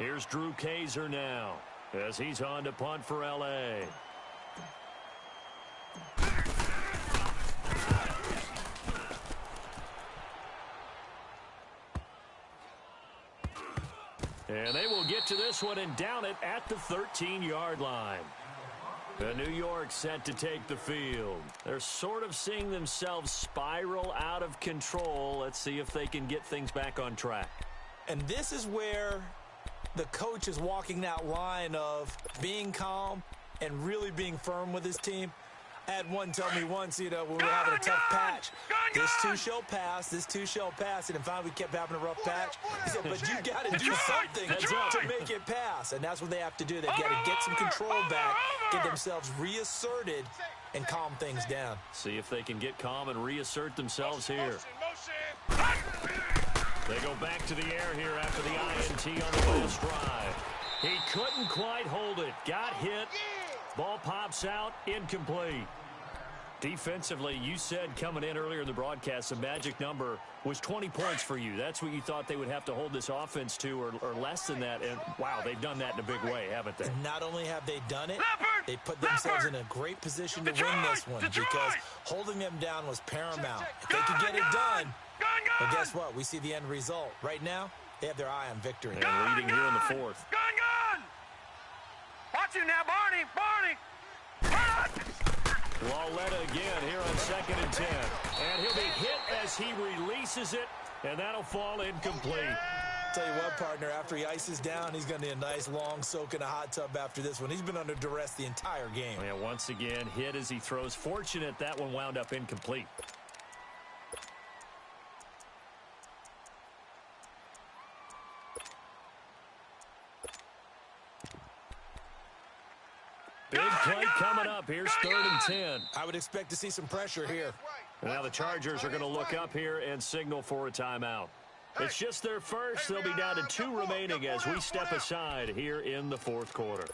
Here's Drew Kaiser now as he's on to punt for L.A. And they will get to this one and down it at the 13-yard line. The New York set to take the field. They're sort of seeing themselves spiral out of control. Let's see if they can get things back on track. And this is where the coach is walking that line of being calm and really being firm with his team. I had one tell me once, when we were having a tough patch, this too shall pass, this too shall pass. And finally we kept having a rough patch. He said, but you got to do something to make it pass. And that's what they have to do. They've got to get some control back, get themselves reasserted, and calm things down. See if they can get calm and reassert themselves here. They go back to the air here after the INT on the last drive. He couldn't quite hold it. Got hit. Ball pops out, incomplete. Defensively, you said coming in earlier in the broadcast, the magic number was 20 points for you. That's what you thought they would have to hold this offense to, or less than that. And, wow, they've done that in a big way, haven't they? And not only have they done it, they put themselves in a great position to win this one because holding them down was paramount. If they could get it done, well, guess what? We see the end result. Right now, they have their eye on victory. And leading here in the fourth. Watch him now, Barney! Lauletta again here on 2nd and 10. And he'll be hit as he releases it, and that'll fall incomplete. Tell you what, partner, after he ices down, he's going to need a nice long soak in a hot tub after this one. He's been under duress the entire game. Yeah, once again, hit as he throws. Fortunate that one wound up incomplete. Big play coming up. Here's 3rd and 10. I would expect to see some pressure here. Now the Chargers are going to look up here and signal for a timeout. It's just their first. They'll be down to 2 remaining as we step aside here in the 4th quarter.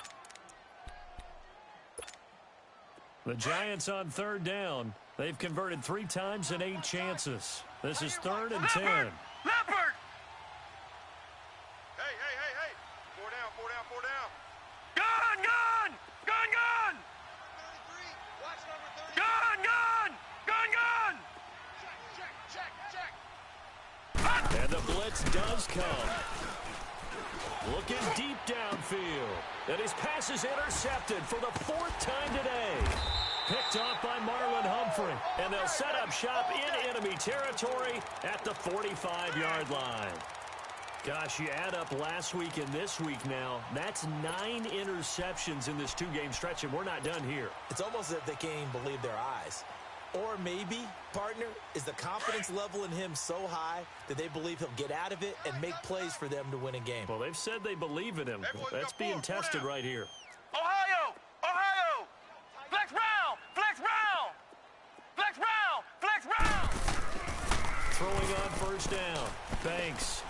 The Giants on 3rd down. They've converted 3 times in 8 chances. This is 3rd and 10. Leopard! Hey. 4 down. Gun! And the blitz does come. Looking deep downfield. And his pass is intercepted for the 4th time today. Picked off by Marlon Humphrey. And they'll set up shop in enemy territory at the 45-yard line. Gosh, you add up last week and this week now, that's 9 interceptions in this 2-game stretch, and we're not done here. It's almost as if they can't even believe their eyes. Or maybe, partner, is the confidence level in him so high that they believe he'll get out of it and make plays for them to win a game. Well, they've said they believe in him. That's being tested right here. Ohio! Flex round! Throwing on 1st down. Banks.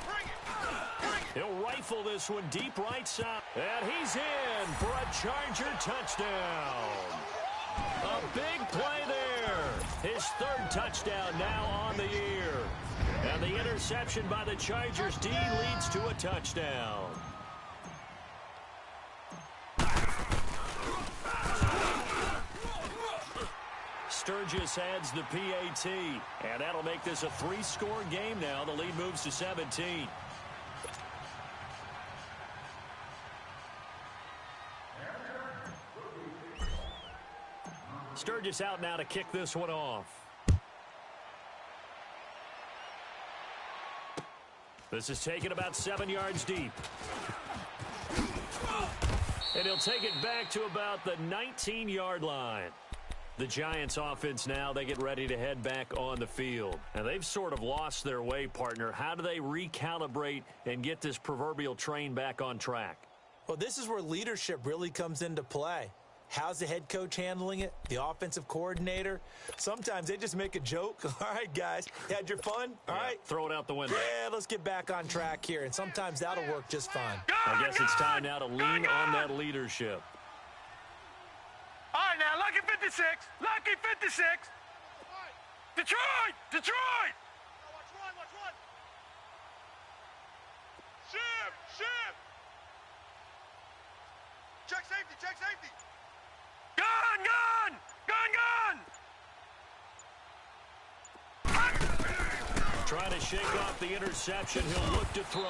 He'll rifle this one deep right side. And he's in for a Charger touchdown. A big play there. His 3rd touchdown now on the year. And the interception by the Chargers D leads to a touchdown. Sturgis adds the PAT. And that'll make this a 3-score game now. The lead moves to 17. Sturgis out now to kick this one off. This is taken about 7 yards deep. And he'll take it back to about the 19-yard line. The Giants offense now, they get ready to head back on the field. And they've sort of lost their way, partner. How do they recalibrate and get this proverbial train back on track? Well, this is where leadership really comes into play. How's the head coach handling it? The offensive coordinator? Sometimes they just make a joke. All right, guys, you had your fun? All right. Throw it out the window. Yeah, let's get back on track here. And sometimes that'll work just fine. I guess it's time now to lean on that leadership. All right, now, Lucky 56. Detroit! Watch one. Ship! check safety. Gun, gun! Gun, gun! Trying to shake off the interception. He'll look to throw.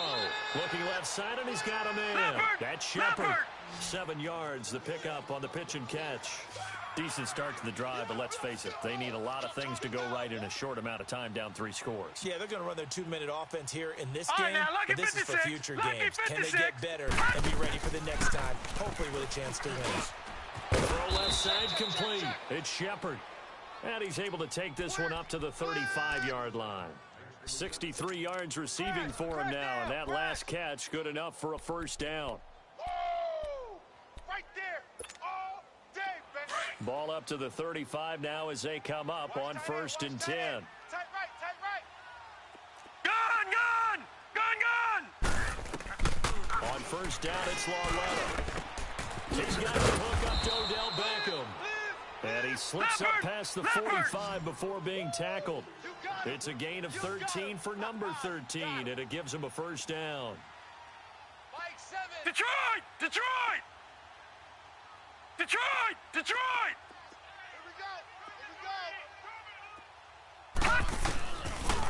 Looking left side, and he's got him in. That's Shepard. 7 yards, the pickup on the pitch and catch. Decent start to the drive, but let's face it, they need a lot of things to go right in a short amount of time, down 3 scores. Yeah, they're going to run their 2-minute offense here in this All game, right, now, but this is for future games. Can they 56. get better and be ready for the next time, hopefully with a chance to win? Throw left side complete. It's Shepard. And he's able to take this one up to the 35-yard line. 63 yards receiving for him now, and that last catch good enough for a first down. Right there. All day, baby. Ball up to the 35 now as they come up on 1st and 10. Tight right, tight right. Gun, gun! Gun, gun! On 1st down, it's Lawletta. He's got the hook up to Odell Beckham. And he slips up past the 45 before being tackled. It's a gain of 13 for number 13, and it gives him a first down. Mike 7. Detroit! Detroit! Detroit! Detroit! Here we go!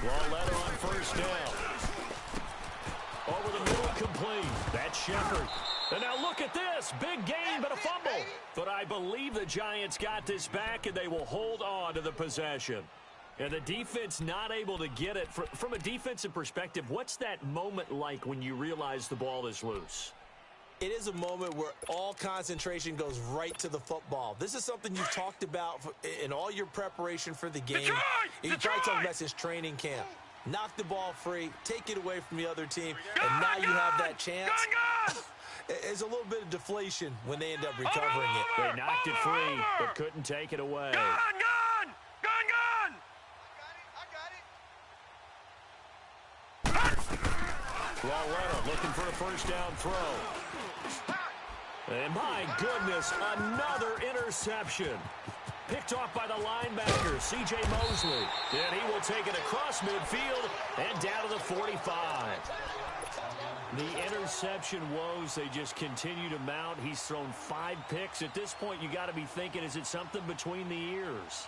Lawletta on 1st down. Over the middle, complete. That's Shepard. And now look at this. Big gain, but a fumble. But I believe the Giants got this back, and they will hold on to the possession. And the defense not able to get it. From a defensive perspective, what's that moment like when you realize the ball is loose? It is a moment where all concentration goes right to the football. This is something you've talked about in all your prepreration for the game. You probably talked about since training camp. Knock the ball free, take it away from the other team, and now you have that chance. There's a little bit of deflation when they end up recovering it. They knocked it free, but couldn't take it away. Gun, gun! Gun, gun! I got it. Lawletta looking for a first down throw. And my goodness, another interception. Picked off by the linebacker, C.J. Mosley. And he will take it across midfield and down to the 45. The interception woes, they just continue to mount. He's thrown 5 picks. At this point, you got to be thinking, is it something between the ears?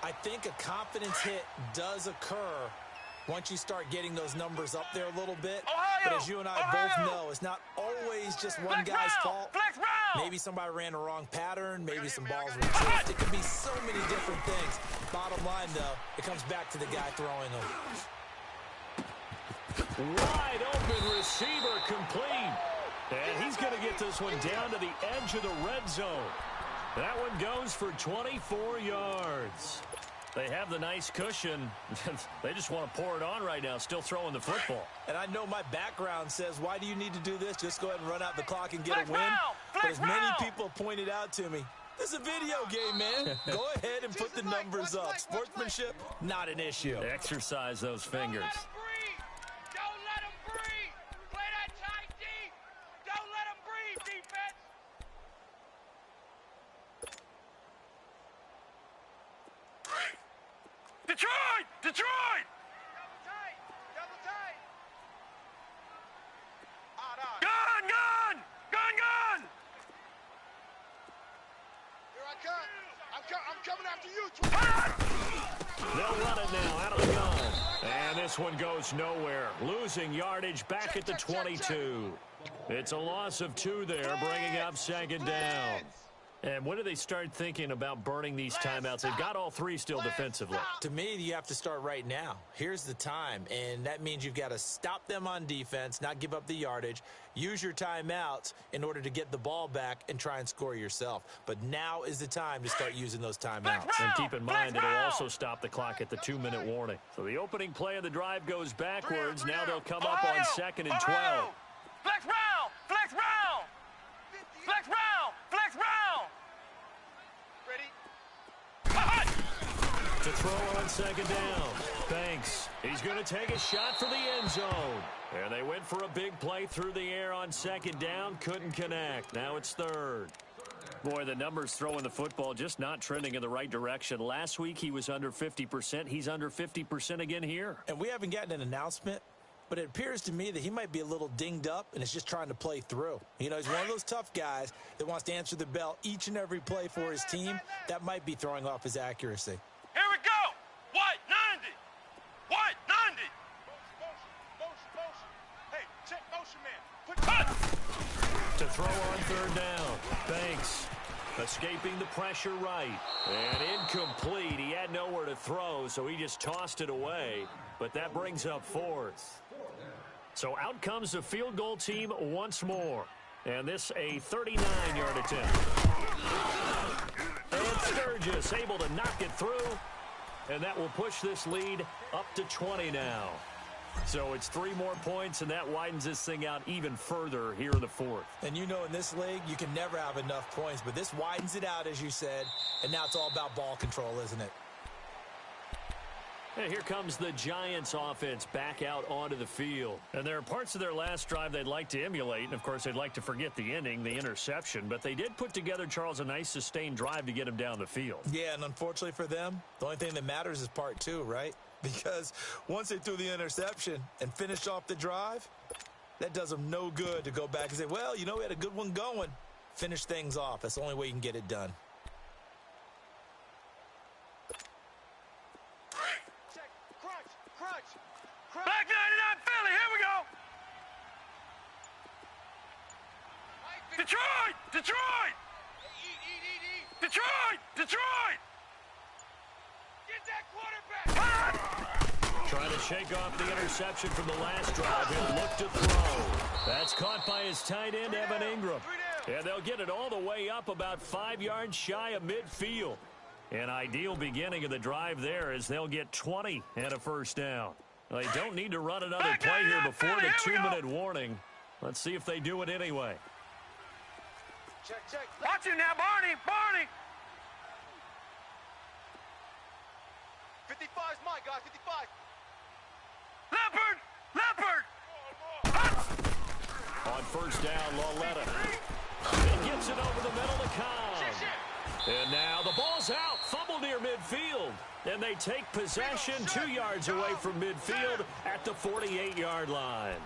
I think a confidence hit does occur once you start getting those numbers up there a little bit. But as you and I both know, it's not always just one guy's fault. Maybe somebody ran the wrong pattern. Maybe some balls were tipped. It could be so many different things. Bottom line, though, it comes back to the guy throwing them. Wide open receiver complete. And he's going to get this one down to the edge of the red zone. That one goes for 24 yards. They have the nice cushion. They just want to pour it on right now, still throwing the football. And I know my background says, why do you need to do this? Just go ahead and run out the clock and get a win. But as many people pointed out to me, this is a video game, man. Go ahead and put the numbers up. Sportsmanship, not an issue. Exercise those fingers. Don't let him breathe. Play that tight deep. Don't let him breathe, defense. Detroit! Detroit! Double tight. Gun, gun! Gun, gun! Here I come. I'm coming after you. They'll run it now out of the gun. And this one goes nowhere. Losing yardage back at the 22. It's a loss of 2 there, bringing up 2nd down. And when do they start thinking about burning these timeouts? They've got all 3 still defensively. To me, you have to start right now. Here's the time, and that means you've got to stop them on defense, not give up the yardage, use your timeouts in order to get the ball back and try and score yourself. But now is the time to start using those timeouts. And keep in mind, it'll also stop the clock at the 2-minute warning. So the opening play of the drive goes backwards. Now they'll come up on 2nd and 12. Flex round! Flex round! Flex round! Flex round! To throw on 2nd down. Banks. He's going to take a shot for the end zone. And they went for a big play through the air on 2nd down. Couldn't connect. Now it's 3rd. Boy, the numbers throwing the football just not trending in the right direction. Last week he was under 50%. He's under 50% again here. And we haven't gotten an announcement, but it appears to me that he might be a little dinged up and is just trying to play through. You know, he's one of those tough guys that wants to answer the bell each and every play for his team. That might be throwing off his accuracy. Here we go. White 90. White 90. Motion. Hey, check motion, man. To throw on third down. Banks escaping the pressure right. And incomplete. He had nowhere to throw, so he just tossed it away. But that brings up fourth. So out comes the field goal team once more. And this a 39-yard attempt. And Sturgis able to knock it through. And that will push this lead up to 20 now. So it's 3 more points, and that widens this thing out even further here in the fourth. And you know in this league, you can never have enough points, but this widens it out, as you said, and now it's all about ball control, isn't it? And here comes the Giants offense back out onto the field. And there are parts of their last drive they'd like to emulate. And, of course, they'd like to forget the ending, the interception. But they did put together, Charles, a nice sustained drive to get him down the field. Yeah, and unfortunately for them, the only thing that matters is part 2, right? Because once they threw the interception and finished off the drive, that does them no good to go back and say, well, you know, we had a good one going. Finish things off. That's the only way you can get it done. Crunch. Back 99 Philly. Here we go. Detroit. Detroit. Get that quarterback. Trying to shake off the interception from the last drive and look to throw. That's caught by his tight end, Evan Ingram. And they'll get it all the way up about 5 yards shy of midfield. An ideal beginning of the drive there as they'll get 20 and a first down. They don't need to run another play here before the 2-minute warning. Let's see if they do it anyway. Check. Watch him now, Barney. 55's mine, guys. 55. Leopard. On first down, Loletta. He gets it over the middle to Cobb. And now the ball's out. Fumble near midfield. And they take possession 2 yards away from midfield at the 48-yard line.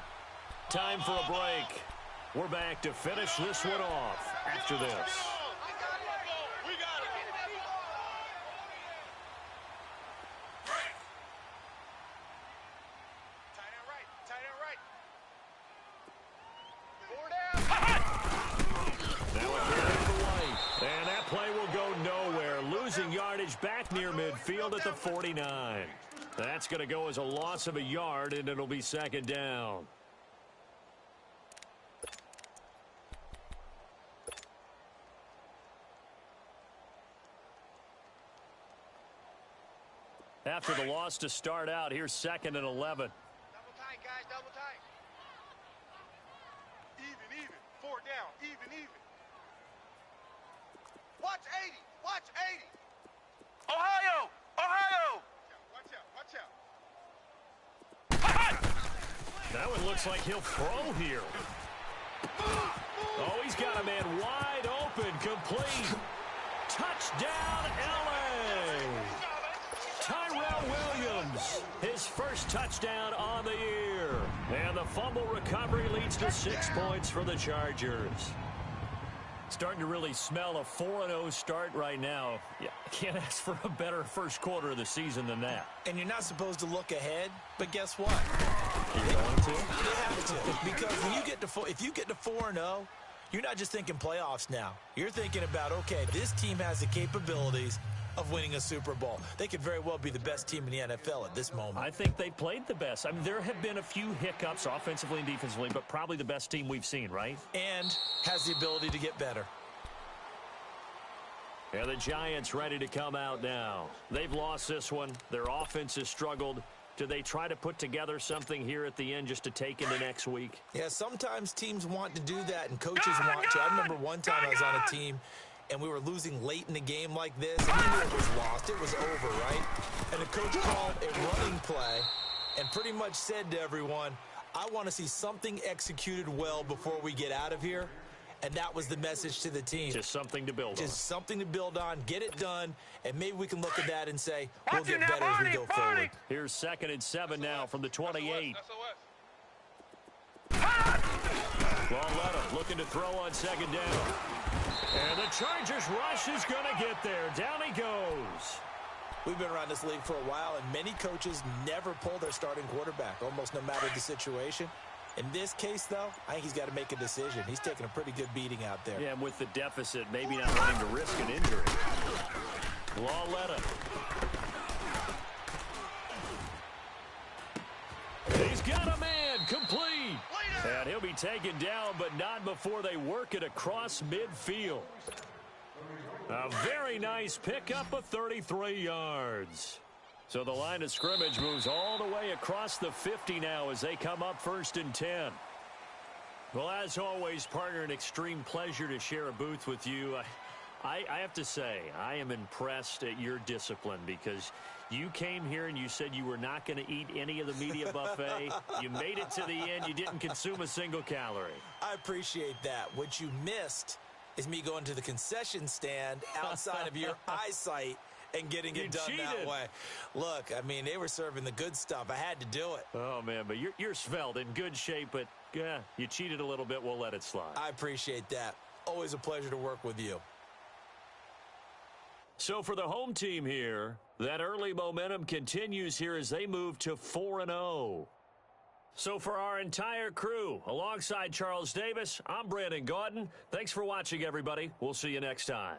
Time for a break. We're back to finish this one off after this. Yardage back near midfield at the 49. That's going to go as a loss of a yard, and it'll be second down. After the loss to start out, here's 2nd and 11. Double tight, guys, double tight. Even. 4 down, even. Watch 80. Ohio. Watch out. That one looks like he'll throw here. Oh, he's got a man wide open, complete. Touchdown, L.A. Tyrell Williams, his first touchdown on the year. And the fumble recovery leads to 6 points for the Chargers. Starting to really smell a 4-0 start right now. Yeah, can't ask for a better first quarter of the season than that. And you're not supposed to look ahead, but guess what? You're going to? You have to, because when you get to if you get to 4-0, you're not just thinking playoffs now. You're thinking about, okay, this team has the capabilities of winning a Super Bowl. They could very well be the best team in the NFL at this moment. I think they played the best. I mean, there have been a few hiccups offensively and defensively, but probably the best team we've seen, right? And has the ability to get better. And the Giants ready to come out now. They've lost this one. Their offense has struggled. Do they try to put together something here at the end just to take into next week? Yeah, sometimes teams want to do that, and coaches want to. I remember one time I was on a team, and we were losing late in the game like this, and we knew it was lost. It was over, right? And the coach called a running play and pretty much said to everyone, I want to see something executed well before we get out of here. And that was the message to the team. Just something to build on. Just something to build on, get it done, and maybe we can look at that and say, we'll get better as we go forward. Here's 2nd and 7 now from the 28. Lauletta looking to throw on second down. And the Chargers rush is going to get there. Down he goes. We've been around this league for a while, and many coaches never pull their starting quarterback, almost no matter the situation. In this case, though, I think he's got to make a decision. He's taking a pretty good beating out there. Yeah, and with the deficit, maybe not wanting to risk an injury. Lauletta. He's got a man, complete. And he'll be taken down, but not before they work it across midfield. A very nice pickup of 33 yards. So the line of scrimmage moves all the way across the 50 now as they come up 1st and 10. Well, as always, partner, an extreme pleasure to share a booth with you. I have to say, I am impressed at your discipline because you came here and you said you were not going to eat any of the media buffet. You made it to the end. You didn't consume a single calorie. I appreciate that. What you missed is me going to the concession stand outside of your eyesight and getting it done that way. Look, I mean, they were serving the good stuff. I had to do it. Oh, man, but you're svelte, in good shape, but yeah, you cheated a little bit. We'll let it slide. I appreciate that. Always a pleasure to work with you. So for the home team here, that early momentum continues here as they move to 4-0. So for our entire crew, alongside Charles Davis, I'm Brandon Gaudin. Thanks for watching, everybody. We'll see you next time.